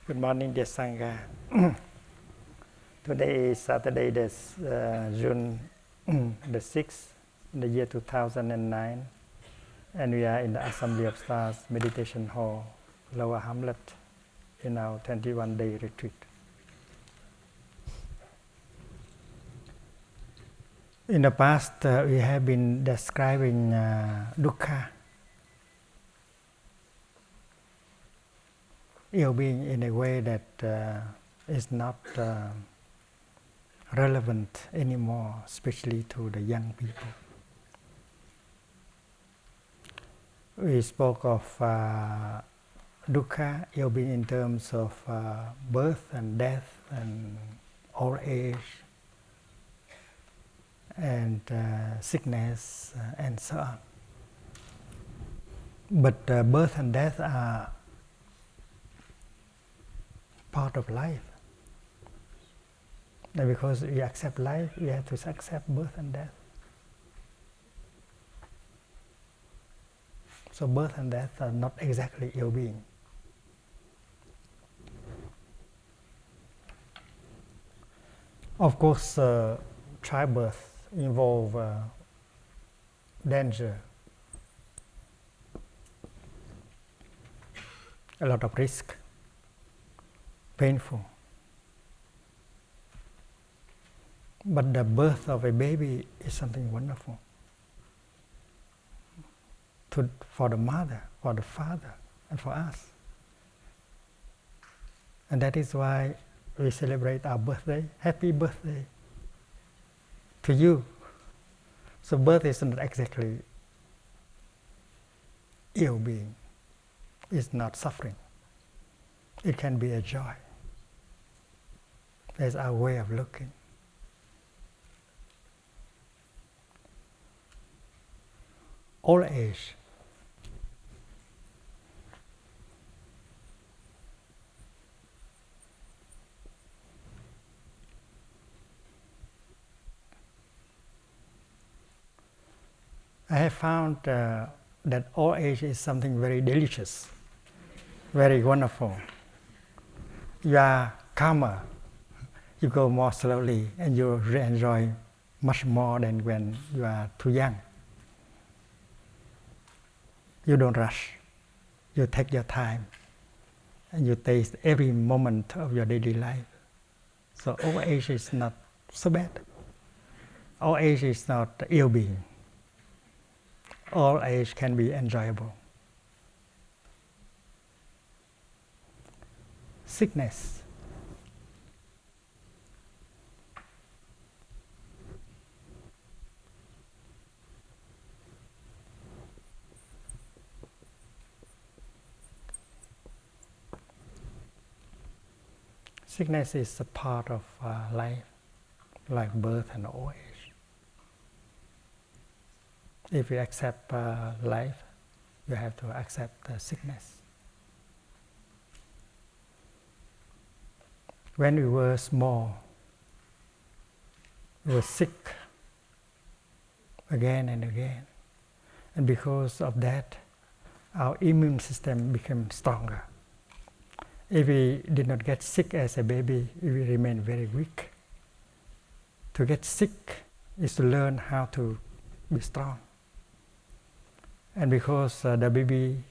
Good morning, dear Sangha. Today is Saturday, June the 6th, in the year 2009, and we are in the Assembly of Stars Meditation Hall, Lower Hamlet, in our 21-day retreat. In the past, we have been describing dukkha, ill-being, in a way that is not relevant anymore, especially to the young people. We spoke of dukkha, ill-being, in terms of birth and death and old age and sickness and so on. But birth and death are part of life. And because we accept life, we have to accept birth and death. So birth and death are not exactly ill-being. Of course, childbirth involves danger, a lot of risk, painful. But the birth of a baby is something wonderful for the mother, for the father, and for us. And that is why we celebrate our birthday. Happy birthday to you. So birth is not exactly ill-being. It's not suffering. It can be a joy. That's our way of looking. Old age. I have found that old age is something very delicious, very wonderful. You are calmer. You go more slowly and you enjoy much more than when you are too young. You don't rush. You take your time and you taste every moment of your daily life. So old age is not so bad. Old age is not ill-being. Old age can be enjoyable. Sickness. Sickness is a part of life, like birth and old age. If you accept life, you have to accept sickness. When we were small, we were sick again and again. And because of that, our immune system became stronger. If we did not get sick as a baby, we will remain very weak. To get sick is to learn how to be strong. And because the baby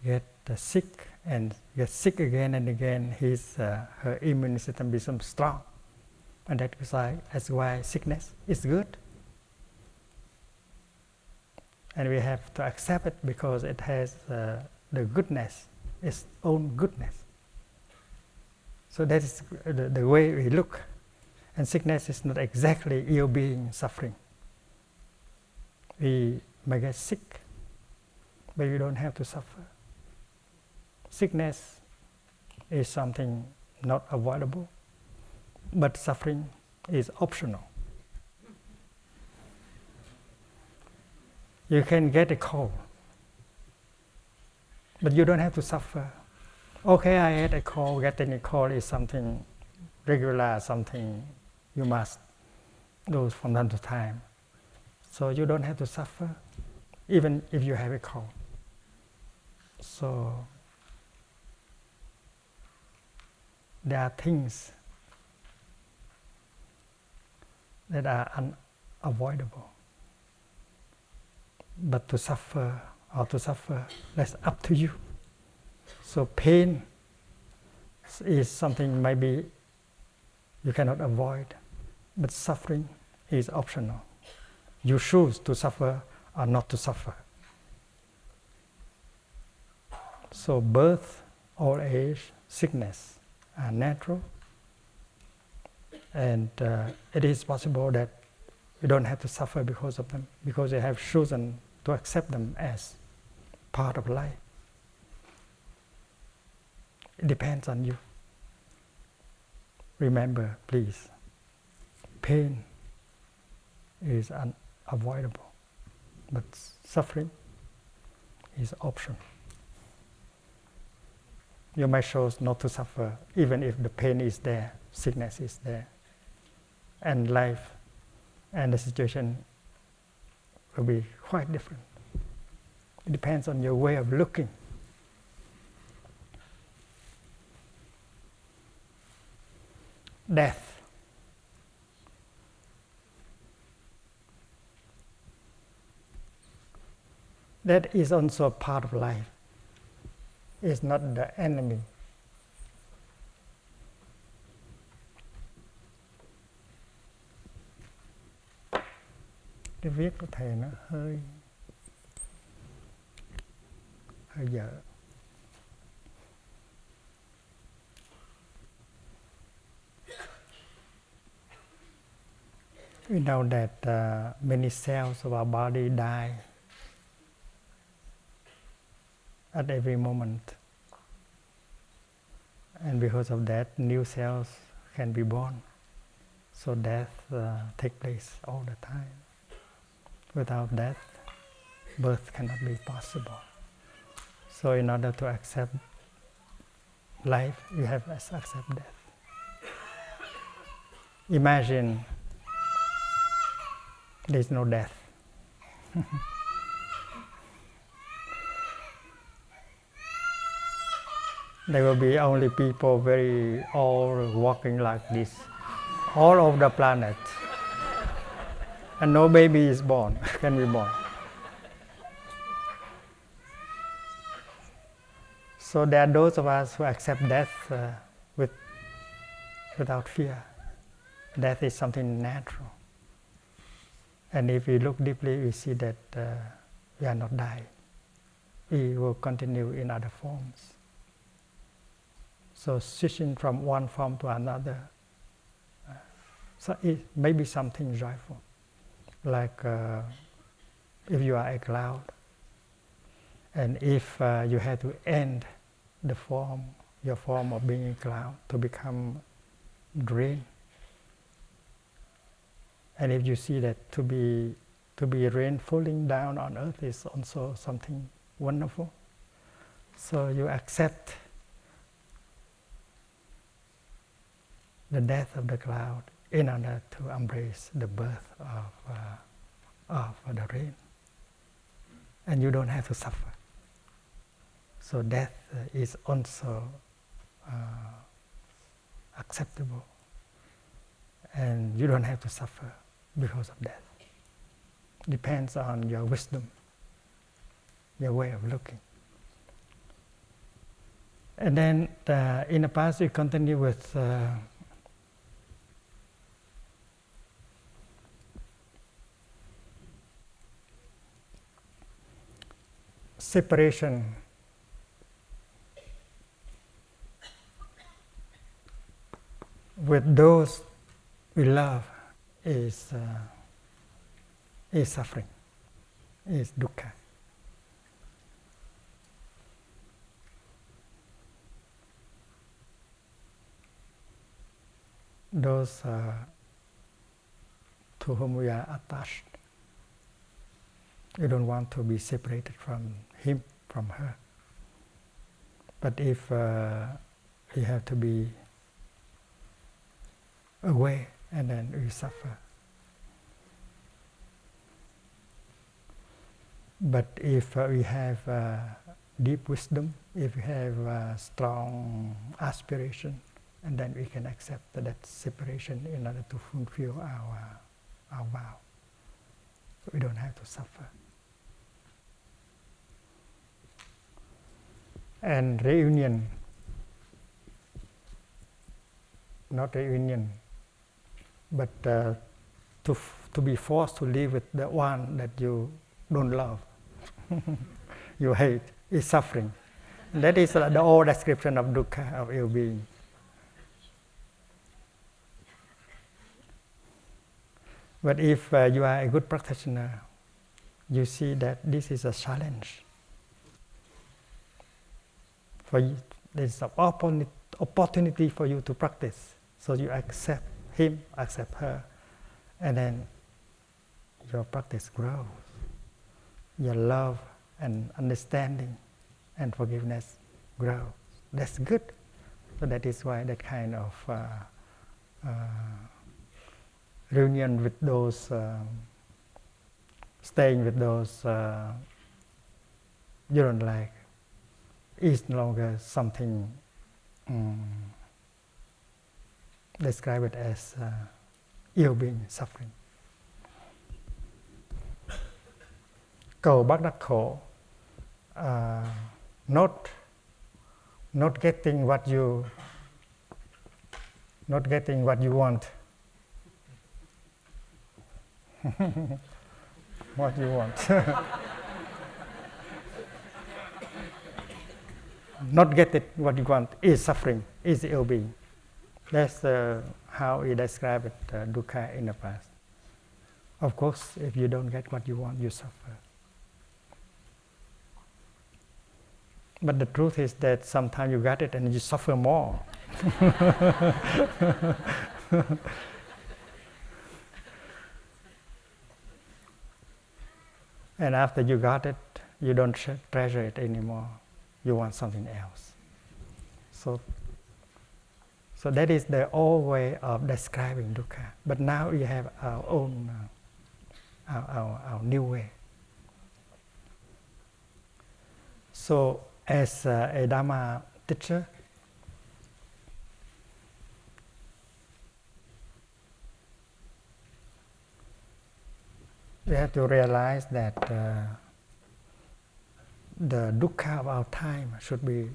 gets sick and gets sick again and again, her immune system becomes strong. And that's why sickness is good. And we have to accept it because it has the goodness, its own goodness. So that is the way we look. And sickness is not exactly ill-being, suffering. We may get sick, but we don't have to suffer. Sickness is something not avoidable, but suffering is optional. You can get a cold, but you don't have to suffer. Okay, I had a cold. Getting a cold is something regular, something you must do from time to time. So you don't have to suffer, even if you have a cold. So there are things that are unavoidable. But to suffer, that's up to you. So pain is something maybe you cannot avoid, but suffering is optional. You choose to suffer or not to suffer. So birth, old age, sickness are natural, and it is possible that you don't have to suffer because of them, because you have chosen to accept them as part of life. It depends on you. Remember, please, pain is unavoidable, but suffering is optional. You may choose not to suffer, even if the pain is there, sickness is there, and life and the situation will be quite different. It depends on your way of looking. Death. That is also a part of life. It's not the enemy. Cái viết của thầy nó hơi dở. We know that many cells of our body die at every moment, and because of that, new cells can be born. So death takes place all the time. Without death, birth cannot be possible. So in order to accept life, you have to accept death. Imagine there is no death. There will be only people very old walking like this all over the planet. And no baby is born, can be born. So there are those of us who accept death without fear. Death is something natural. And if we look deeply, we see that we are not dying. We will continue in other forms. So switching from one form to another, so it may be something joyful. Like if you are a cloud, and if you have to end your form of being a cloud to become rain, and if you see that to be rain falling down on earth is also something wonderful, so you accept the death of the cloud in order to embrace the birth of the rain. And you don't have to suffer. So death is also acceptable. And you don't have to suffer because of death. Depends on your wisdom, your way of looking. And then in the past we continue with separation. With those we love is suffering, is dukkha. Those to whom we are attached, we don't want to be separated from him, from her. But if we have to be away, and then we suffer. But if we have deep wisdom, if we have strong aspiration and then we can accept that separation in order to fulfill our vow. So we don't have to suffer. And reunion, not reunion, but to be forced to live with the one that you don't love, you hate, is suffering. That is the old description of dukkha, of ill-being. But if you are a good practitioner, you see that this is a challenge. For you, there is an opportunity for you to practice. So you accept him, accept her, and then your practice grows. Your love and understanding and forgiveness grow. That's good. So that is why that kind of reunion with those, staying with those you don't like, is no longer something describe it as ill-being, suffering. Cầu bắt đắc khổ, not getting what you want. What you want. Not getting what you want is suffering, is ill-being. That's how he described it, dukkha in the past. Of course, if you don't get what you want, you suffer. But the truth is that sometimes you got it and you suffer more. And after you got it, you don't treasure it anymore. You want something else. So that is the old way of describing dukkha. But now we have our own, our new way. So as a Dhamma teacher, we have to realize that the dukkha of our time should be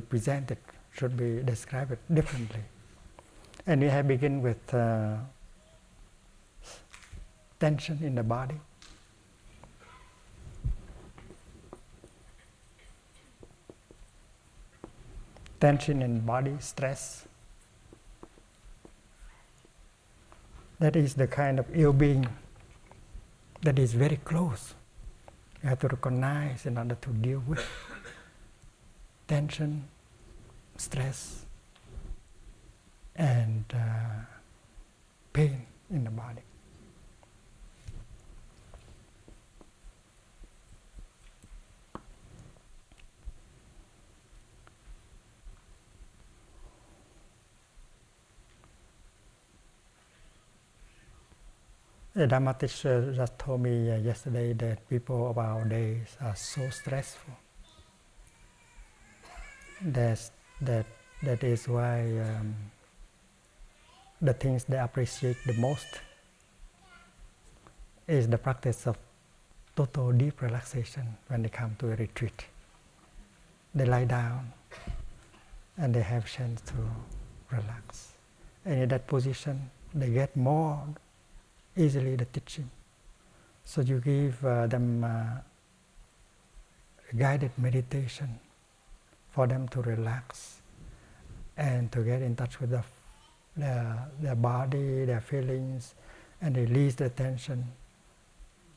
presented, should be described differently. And we have begin with tension in the body. Tension in body, stress. That is the kind of ill-being that is very close. You have to recognize in order to deal with tension, stress, and pain in the body. The Dhamma teacher just told me yesterday that people of our days are so stressful. That is why the things they appreciate the most is the practice of total deep relaxation when they come to a retreat. They lie down and they have chance to relax. And in that position, they get more easily the teaching. So you give them guided meditation for them to relax and to get in touch with their body, their feelings, and release the tension.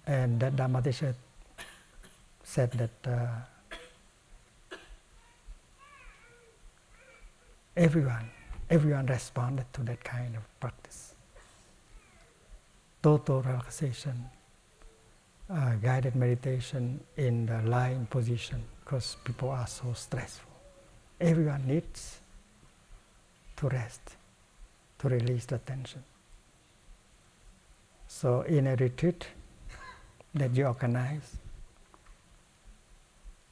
And that Dhamma teacher said that everyone responded to that kind of practice. Total relaxation, guided meditation in the lying position, because people are so stressful. Everyone needs to rest, to release the tension. So in a retreat that you organize,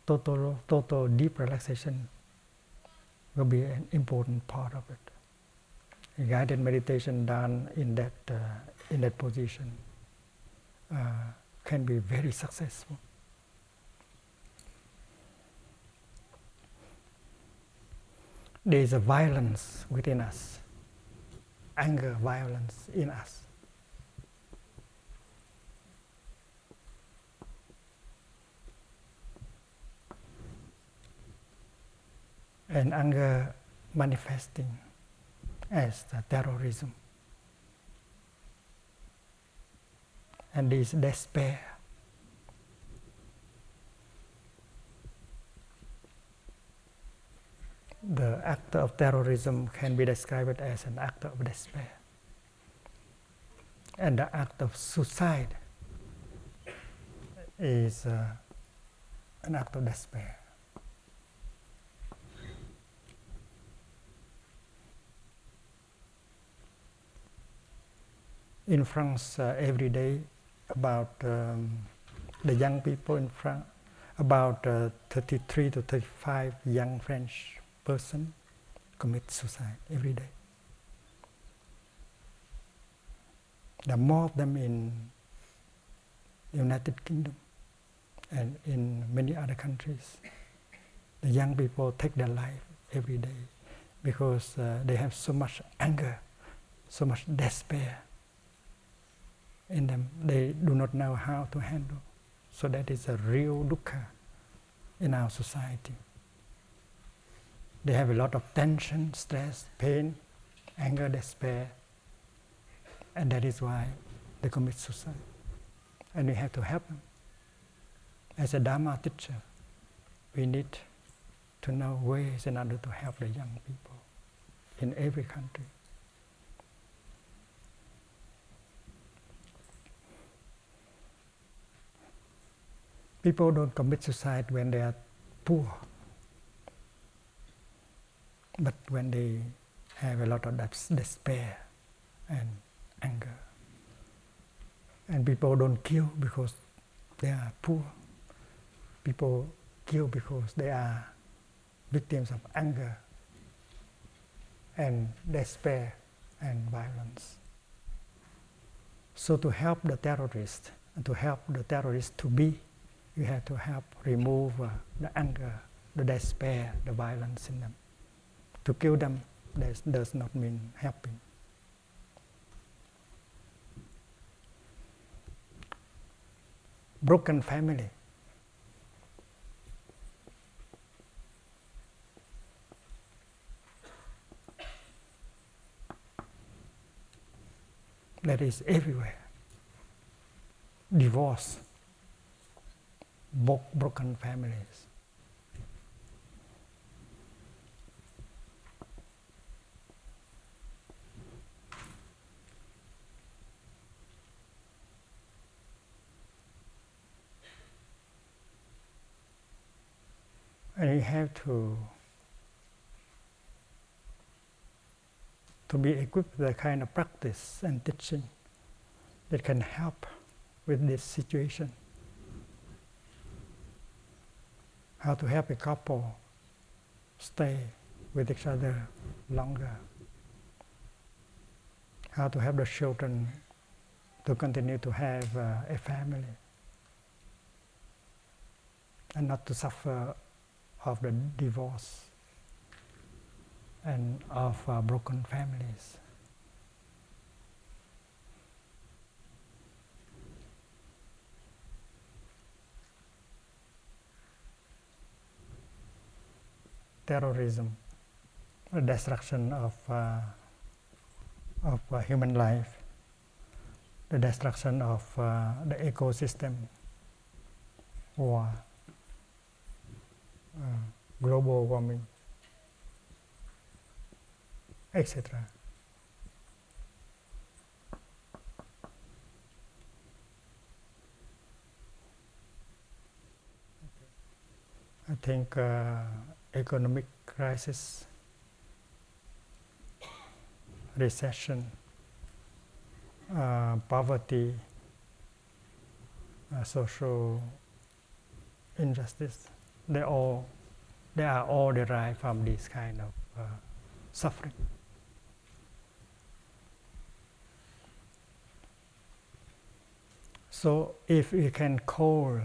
total deep relaxation will be an important part of it. A guided meditation done in that position can be very successful. There is a violence within us, anger, violence in us. And anger manifesting as the terrorism. And this despair. The act of terrorism can be described as an act of despair. And the act of suicide is an act of despair. In France, every day, about the young people in France, about 33 to 35 young French persons commit suicide every day. There are more of them in the United Kingdom and in many other countries. The young people take their life every day because they have so much anger, so much despair in them. They do not know how to handle. So that is a real dukkha in our society. They have a lot of tension, stress, pain, anger, despair, and that is why they commit suicide. And we have to help them. As a Dharma teacher, we need to know ways in order to help the young people in every country. People don't commit suicide when they are poor, but when they have a lot of despair and anger. And people don't kill because they are poor. People kill because they are victims of anger and despair and violence. So to help the terrorists, and to help the terrorists to be, you have to help remove the anger, the despair, the violence in them. To kill them does not mean helping. Broken family. That is everywhere. Divorce. Broken families. And you have to be equipped with the kind of practice and teaching that can help with this situation. How to help a couple stay with each other longer. How to help the children to continue to have a family and not to suffer of the divorce and of broken families. Terrorism, the destruction of human life, the destruction of the ecosystem, or global warming, etc. I think economic crisis, recession, poverty, social injustice, they are all derived from this kind of suffering. So if we can call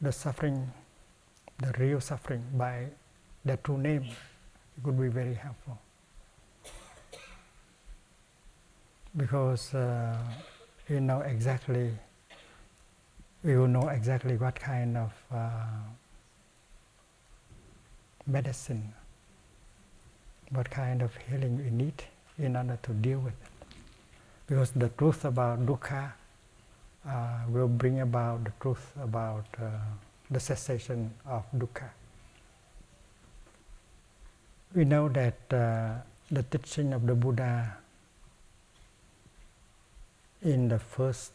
the suffering, the real suffering, by the true name, it would be very helpful. Because we will know exactly what kind of medicine, what kind of healing we need in order to deal with it. Because the truth about dukkha will bring about the truth about the cessation of dukkha. We know that the teaching of the Buddha in the first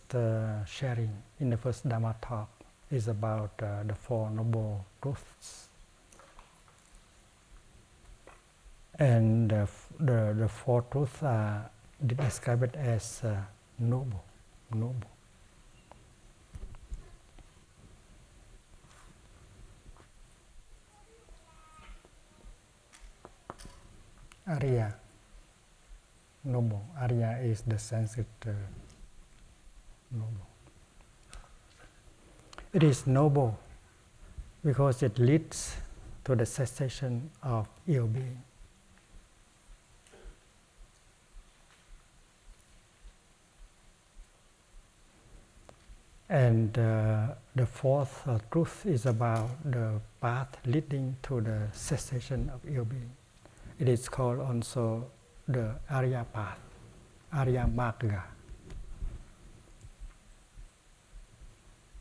sharing, in the first Dhamma talk, is about the Four Noble Truths. And the Four Truths are described as noble. Arya, noble. Arya is the Sanskrit noble. It is noble because it leads to the cessation of ill being. And the fourth truth is about the path leading to the cessation of ill being. It is called also the Arya path, Arya Magga.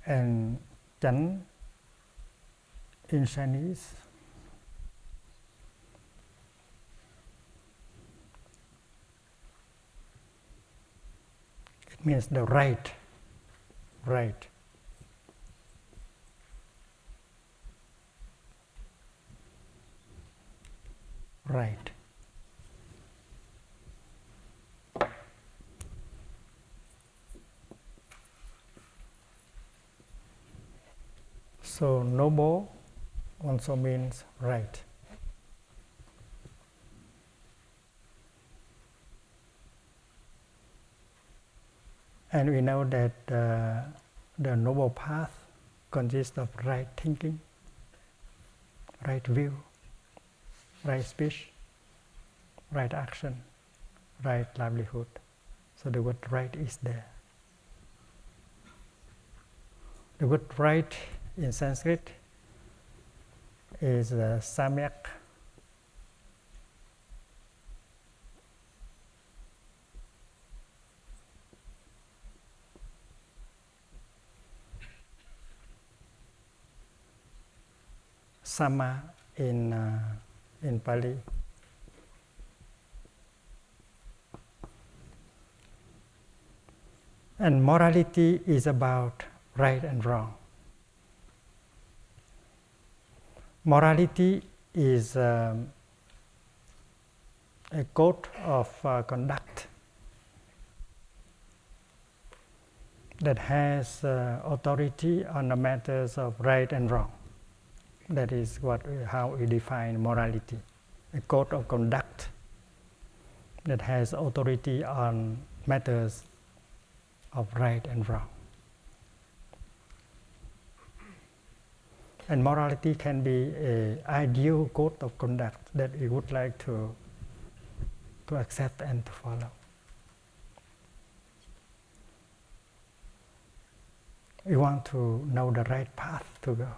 And chánh in Chinese it means the right. Right. So noble also means right. And we know that the noble path consists of right thinking, right view, right speech, right action, right livelihood. So the word right is there. The word right in Sanskrit is samyak. Sama in Pali. And morality is about right and wrong. Morality is a code of conduct that has authority on the matters of right and wrong. That is how we define morality, a code of conduct that has authority on matters of right and wrong. And morality can be an ideal code of conduct that we would like to accept and to follow. We want to know the right path to go,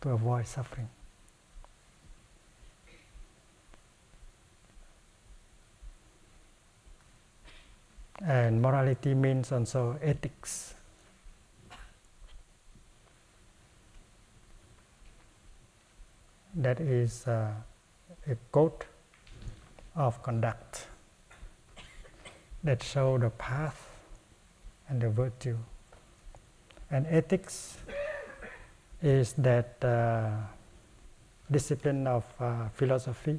to avoid suffering. And morality means also ethics. That is a code of conduct that shows the path and the virtue. And ethics is that discipline of philosophy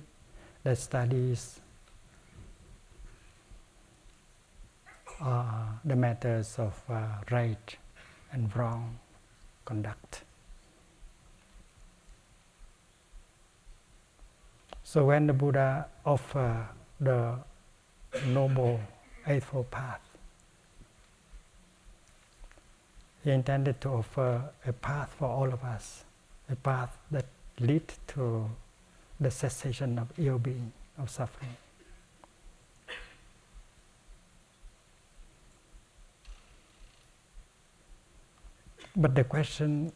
that studies the matters of right and wrong conduct. So when the Buddha offered the Noble Eightfold Path, he intended to offer a path for all of us, a path that leads to the cessation of ill-being, of suffering. But the question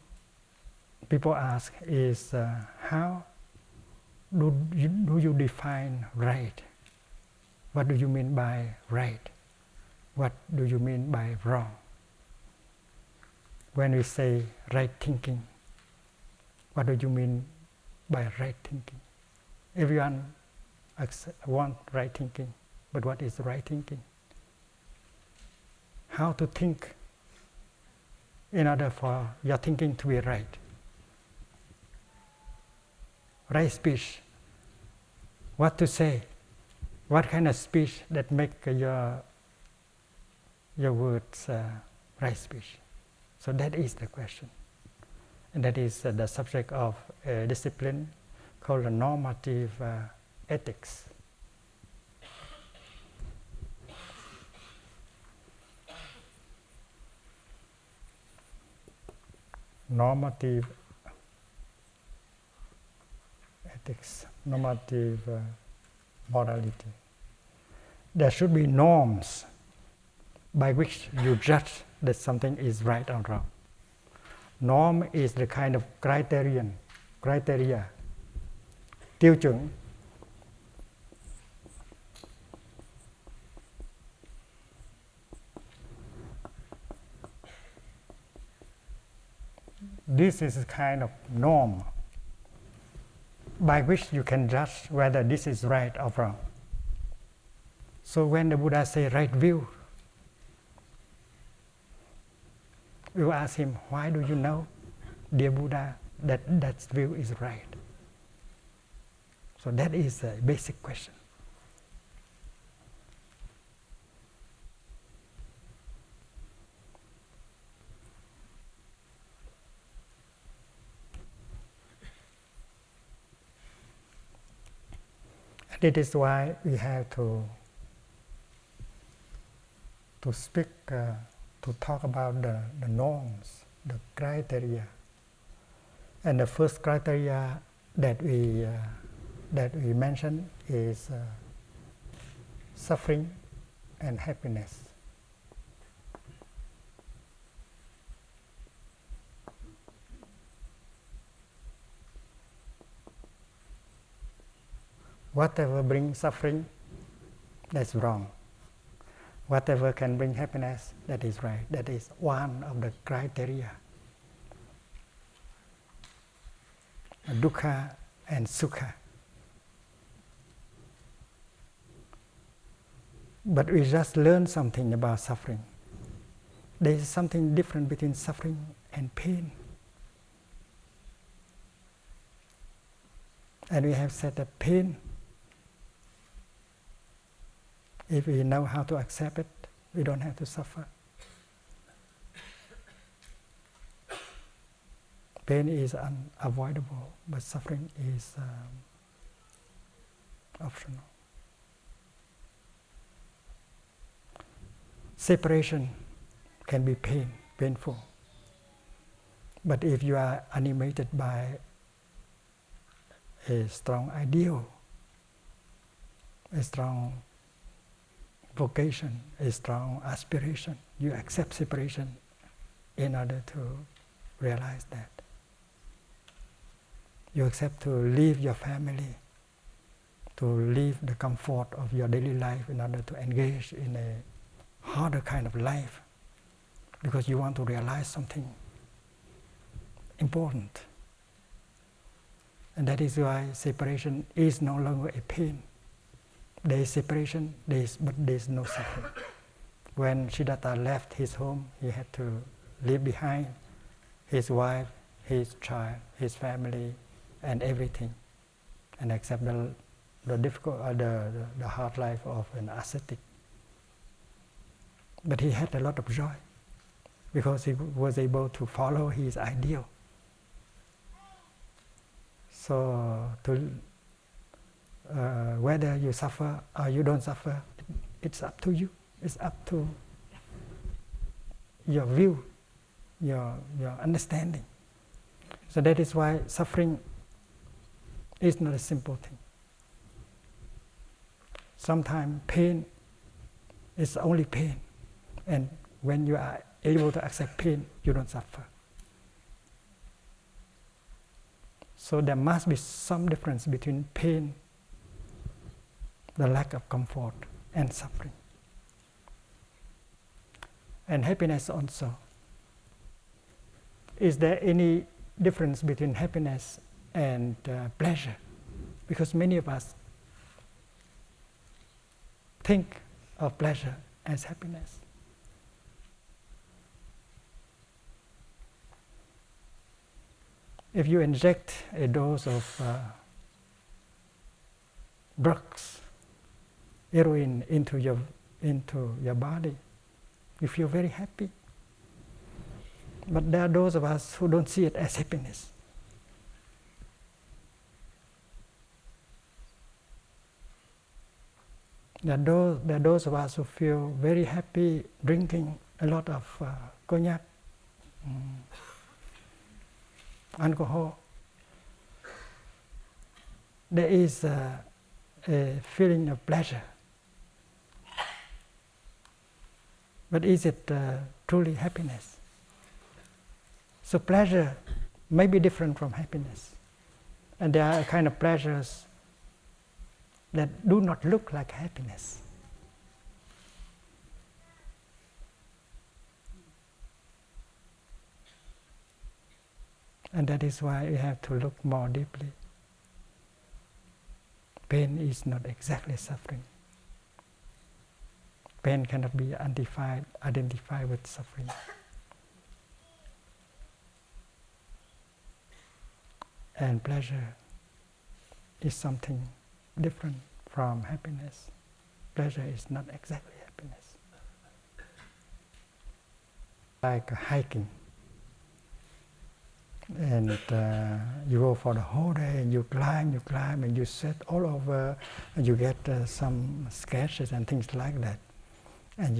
people ask is, how do you define right? What do you mean by right? What do you mean by wrong? When we say right thinking, what do you mean by right thinking? Everyone wants right thinking, but what is right thinking? How to think in order for your thinking to be right? Right speech, what to say, what kind of speech that make your words right speech? So that is the question, and that is the subject of a discipline called the normative ethics. Normative ethics, normative morality. There should be norms by which you judge that something is right or wrong. Norm is the kind of criteria, tiêu chuẩn. This is a kind of norm by which you can judge whether this is right or wrong. So when the Buddha say right view, you ask him, why do you know, dear Buddha, that view is right? So that is a basic question. And it is why we have to speak, to talk about the norms, the criteria. And the first criteria that we mention is suffering and happiness. Whatever brings suffering, that's wrong. Whatever can bring happiness, that is right. That is one of the criteria. Dukkha and sukha. But we just learn something about suffering. There is something different between suffering and pain. And we have said that pain, if we know how to accept it, we don't have to suffer. Pain is unavoidable, but suffering is optional. Separation can be painful. But if you are animated by a strong ideal, a strong vocation, a strong aspiration, you accept separation in order to realize that. You accept to leave your family, to leave the comfort of your daily life in order to engage in a harder kind of life, because you want to realize something important. And that is why separation is no longer a pain. There is separation, but there is no suffering. When Siddhartha left his home, he had to leave behind his wife, his child, his family, and everything, and accept the difficult, the hard life of an ascetic. But he had a lot of joy because he was able to follow his ideal. So whether you suffer or you don't suffer, it's up to you. It's up to your view, your understanding. So that is why suffering is not a simple thing. Sometimes pain is only pain, and when you are able to accept pain, you don't suffer. So there must be some difference between pain, the lack of comfort, and suffering. And happiness also. Is there any difference between happiness and pleasure? Because many of us think of pleasure as happiness. If you inject a dose of drugs, heroin into your body, you feel very happy. But there are those of us who don't see it as happiness. There are those of us who feel very happy drinking a lot of cognac, alcohol. There is a feeling of pleasure. But is it truly happiness? So pleasure may be different from happiness. And there are kind of pleasures that do not look like happiness. And that is why we have to look more deeply. Pain is not exactly suffering. Pain cannot be identified with suffering. And pleasure is something different from happiness. Pleasure is not exactly happiness. Like hiking. And you go for the whole day and you climb and you sweat all over and you get some sketches and things like that. And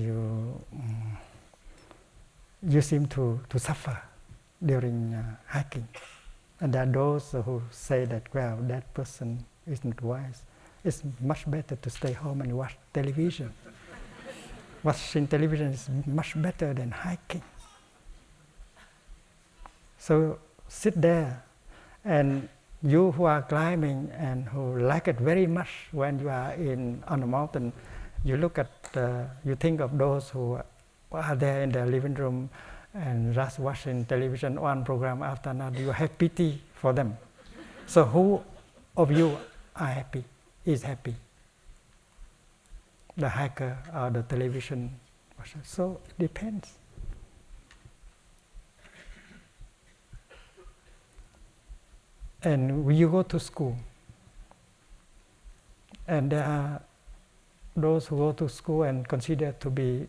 you seem to suffer during hiking. And there are those who say that, well, that person is not wise. It's much better to stay home and watch television. Watching television is much better than hiking. So sit there, and you who are climbing and who like it very much when you are on a mountain, you look at, you think of those who are there in their living room and just watching television one program after another. You have pity for them. So who of you are happy, is happy? The hiker or the television watcher? So it depends. And when you go to school, and there are those who go to school and consider to be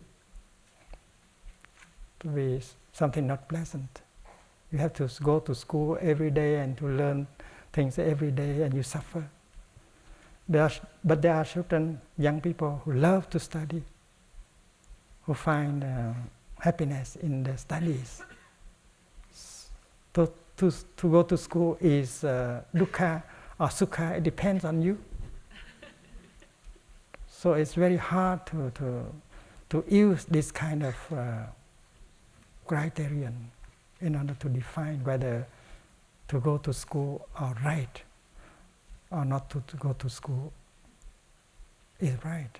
something not pleasant. You have to go to school every day and to learn things every day, and you suffer. But there are certain young people who love to study, who find happiness in their studies. To go to school is dukkha or sukha. It depends on you. So it's very hard to use this kind of criterion in order to define whether to go to school or right, or not to go to school is right.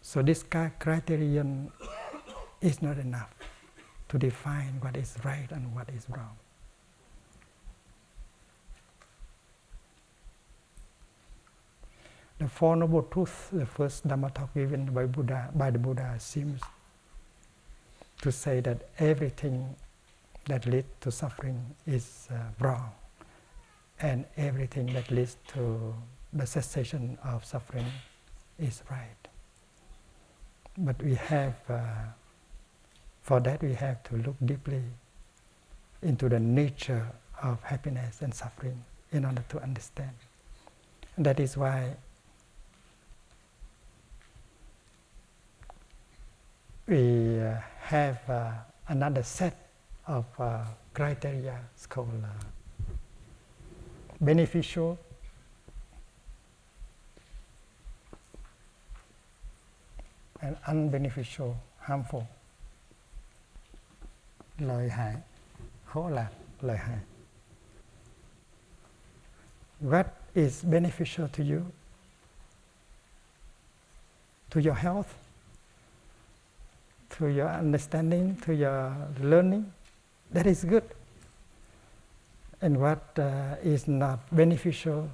So this criterion is not enough to define what is right and what is wrong. The Four Noble Truths, the first Dhamma talk given by the Buddha, seems to say that everything that leads to suffering is wrong, and everything that leads to the cessation of suffering is right. But we have, for that we have to look deeply into the nature of happiness and suffering in order to understand. That is why we have another set of criteria. It's called beneficial and unbeneficial, harmful. Lợi hại, khổ lạc, lợi hại. What is beneficial to you, to your health, to your understanding, to your learning? That is good. And what is not beneficial,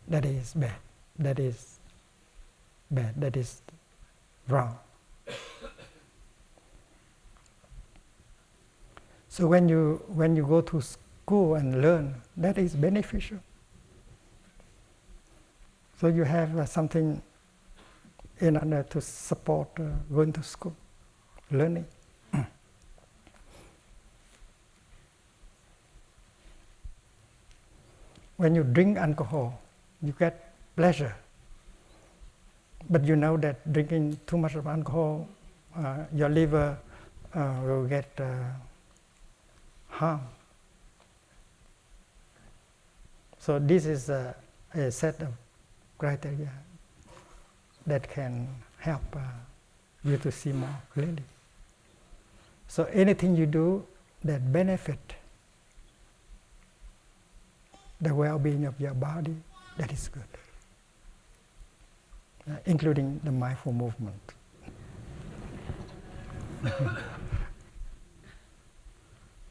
that is bad. That is bad. That is wrong. So when you go to school and learn, that is beneficial. So you have something in order to support going to school, learning. When you drink alcohol, you get pleasure. But you know that drinking too much of alcohol, your liver will get harm. So this is a set of criteria that can help you to see more clearly. So anything you do that benefit the well-being of your body, that is good, including the mindful movement.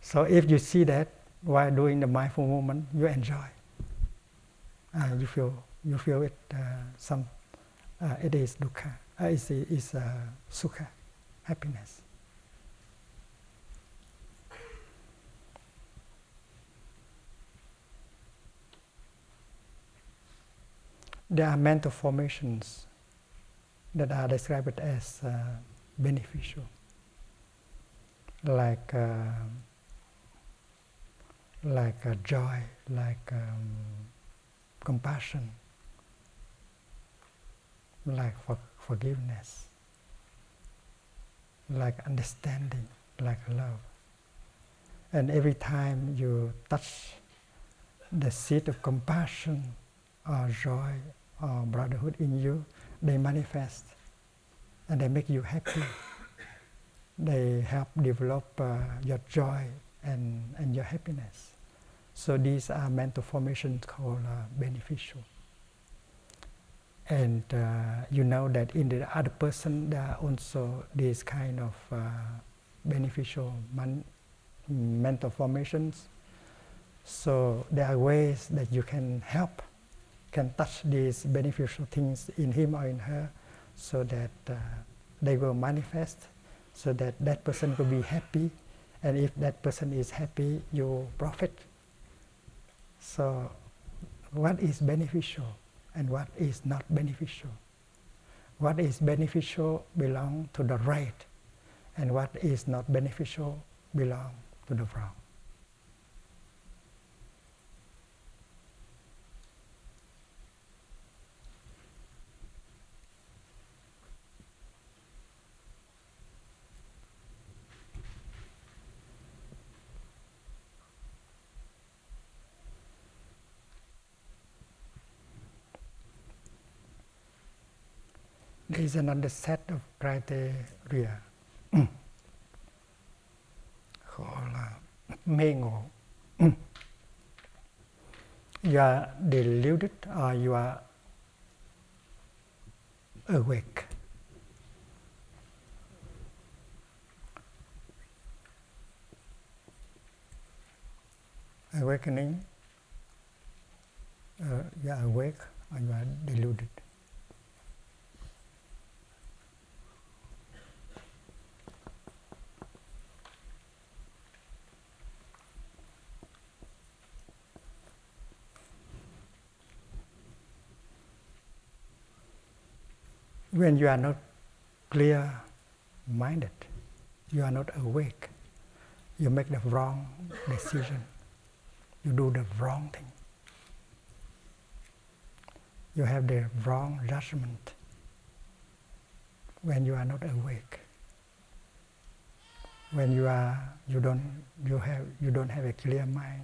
So if you see that while doing the mindful movement, you enjoy. You feel it. It is dukkha. Is sukha, happiness. There are mental formations that are described as beneficial, like joy, like compassion, like forgiveness, like understanding, like love. And every time you touch the seed of compassion or joy or brotherhood in you, they manifest and they make you happy. They help develop your joy and your happiness. So these are mental formations called beneficial. And you know that in the other person there are also these kind of beneficial mental formations. So there are ways that you can help, can touch these beneficial things in him or in her, so that they will manifest, so that that person will be happy, and if that person is happy, you profit. So what is beneficial and what is not beneficial? What is beneficial belongs to the right, and what is not beneficial belongs to the wrong. There is another set of criteria called mê ngộ. You are deluded or you are awake. Awakening, you are awake or you are deluded. When you are not clear-minded, you are not awake, you make the wrong decision, you do the wrong thing. You have the wrong judgment when you are not awake. When you don't have a clear mind.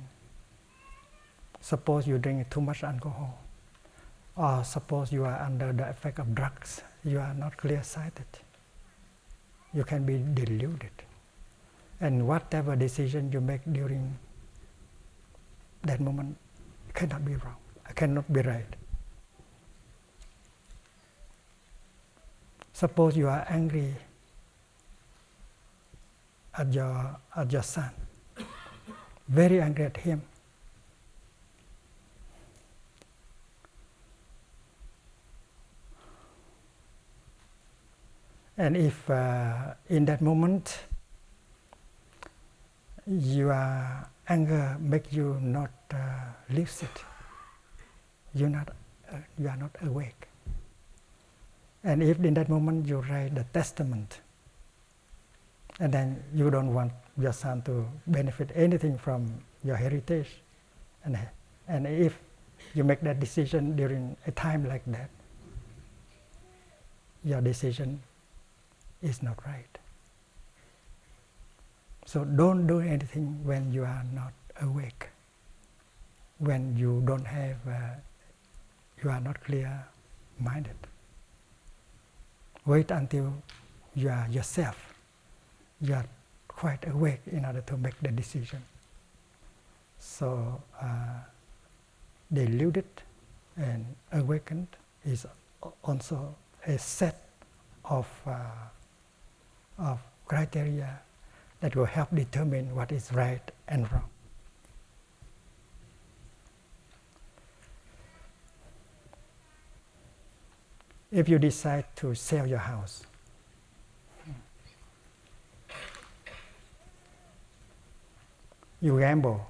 Suppose you drink too much alcohol, or suppose you are under the effect of drugs. You are not clear-sighted. You can be deluded, and whatever decision you make during that moment cannot be wrong. Cannot be right. Suppose you are angry at your son, very angry at him. And if in that moment your anger makes you not lucid, you are not awake. And if in that moment you write the testament, and then you don't want your son to benefit anything from your heritage, and if you make that decision during a time like that, your decision is not right. So don't do anything when you are not awake, when you don't have, you are not clear-minded. Wait until you are yourself, you are quite awake in order to make the decision. So deluded and awakened is also a set of criteria that will help determine what is right and wrong. If you decide to sell your house, you gamble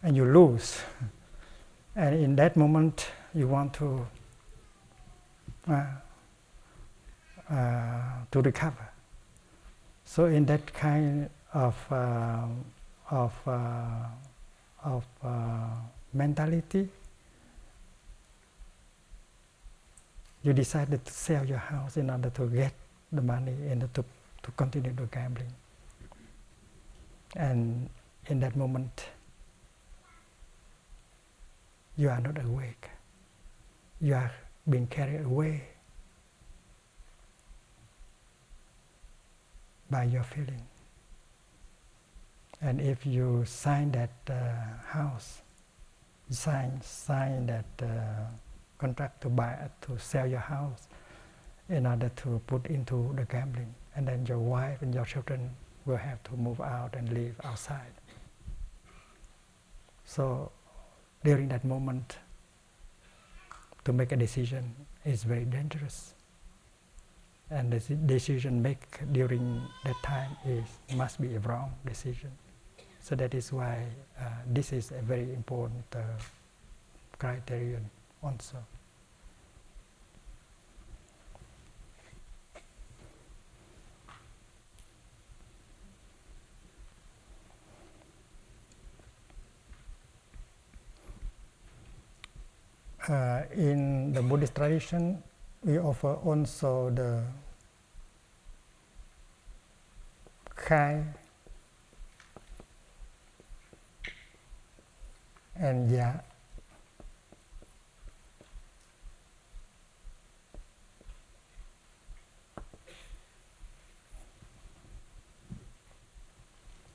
and you lose, and in that moment you want to recover. So in that kind of mentality, you decided to sell your house in order to get the money and to continue the gambling. And in that moment, you are not awake. You are being carried away by your feeling. And if you sign that house, sign that contract to sell your house in order to put into the gambling, and then your wife and your children will have to move out and live outside. So during that moment, to make a decision is very dangerous. And the decision made during that time must be a wrong decision. So that is why this is a very important criterion also. In the Buddhist tradition, we offer also the Khai and Ya.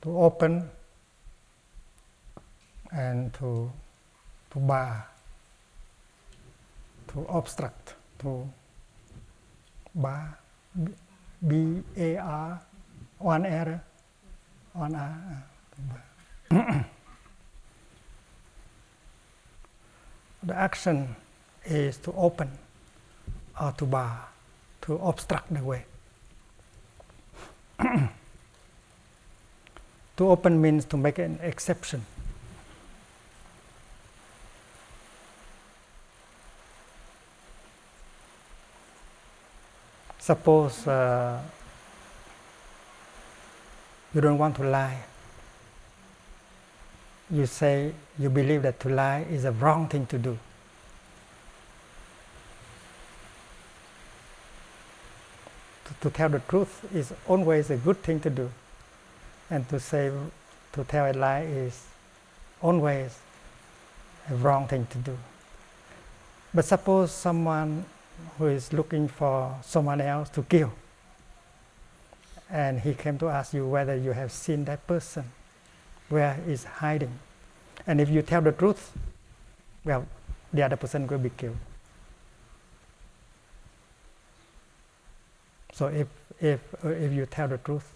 To open and to bar, to obstruct, to bar, B-A-R, one R, one R. The action is to open or to bar, to obstruct the way. To open means to make an exception. Suppose you don't want to lie. You say you believe that to lie is a wrong thing to do. to tell the truth is always a good thing to do, and to tell a lie is always a wrong thing to do. But suppose someone who is looking for someone else to kill, and he came to ask you whether you have seen that person, where he's hiding. And if you tell the truth, well, the other person will be killed. So if you tell the truth,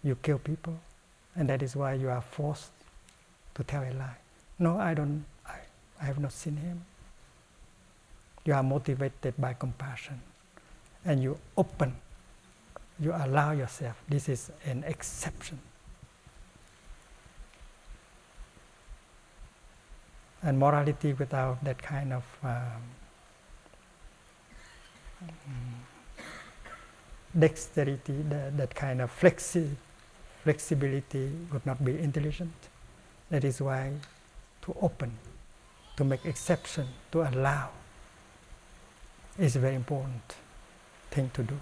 you kill people, and that is why you are forced to tell a lie. No, I have not seen him. You are motivated by compassion, and you open, you allow yourself. This is an exception. And morality without that kind of dexterity, that kind of flexibility would not be intelligent. That is why to open, to make exception, to allow is a very important thing to do.